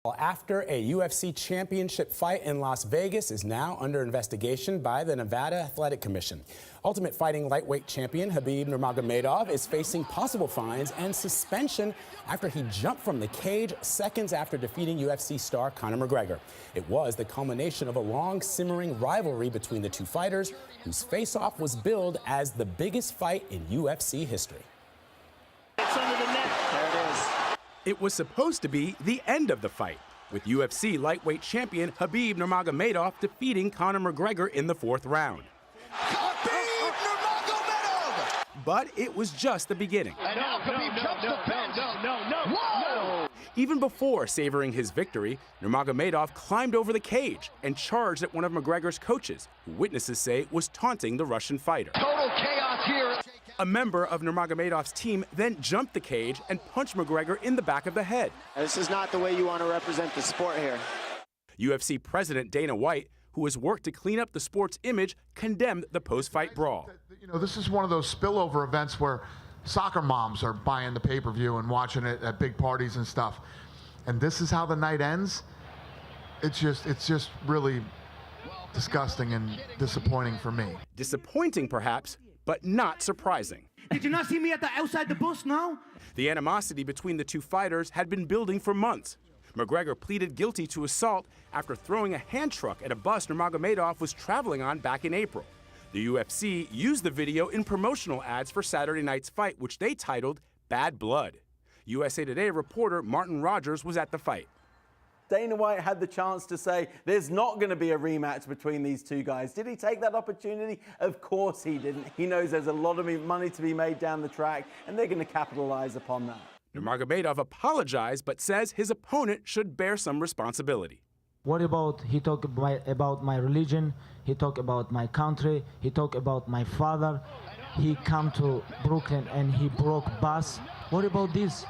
After a UFC championship fight in Las Vegas is now under investigation by the Nevada Athletic Commission. Ultimate Fighting lightweight champion Khabib Nurmagomedov is facing possible fines and suspension after he jumped from the cage seconds after defeating UFC star Conor McGregor. It was the culmination of a long simmering rivalry between the two fighters, whose face-off was billed as the biggest fight in UFC history. It's under the net. There it is. It was supposed to be the end of the fight, with UFC lightweight champion Khabib Nurmagomedov defeating Conor McGregor in the fourth round. Khabib Nurmagomedov! But it was just the beginning. And now Khabib jumps the fence. No. Even before savoring his victory, Nurmagomedov climbed over the cage and charged at one of McGregor's coaches, who witnesses say was taunting the Russian fighter. Total chaos here. A member of Nurmagomedov's team then jumped the cage and punched McGregor in the back of the head. This is not the way you want to represent the sport here. UFC President Dana White, who has worked to clean up the sport's image, condemned the post-fight brawl. You know, this is one of those spillover events where soccer moms are buying the pay-per-view and watching it at big parties and stuff. And this is how the night ends. It's just really disgusting and disappointing for me. Disappointing, perhaps, but not surprising. Did you not see me outside the bus now? The animosity between the two fighters had been building for months. McGregor pleaded guilty to assault after throwing a hand truck at a bus Nurmagomedov was traveling on back in April. The UFC used the video in promotional ads for Saturday night's fight, which they titled Bad Blood. USA Today reporter Martin Rogers was at the fight. Dana White had the chance to say there's not going to be a rematch between these two guys. Did he take that opportunity? Of course he didn't. He knows there's a lot of money to be made down the track, and they're going to capitalize upon that. Nurmagomedov apologized, but says his opponent should bear some responsibility. What about he talked about my religion, he talked about my country, he talked about my father. He come to Brooklyn and he broke bus. What about this?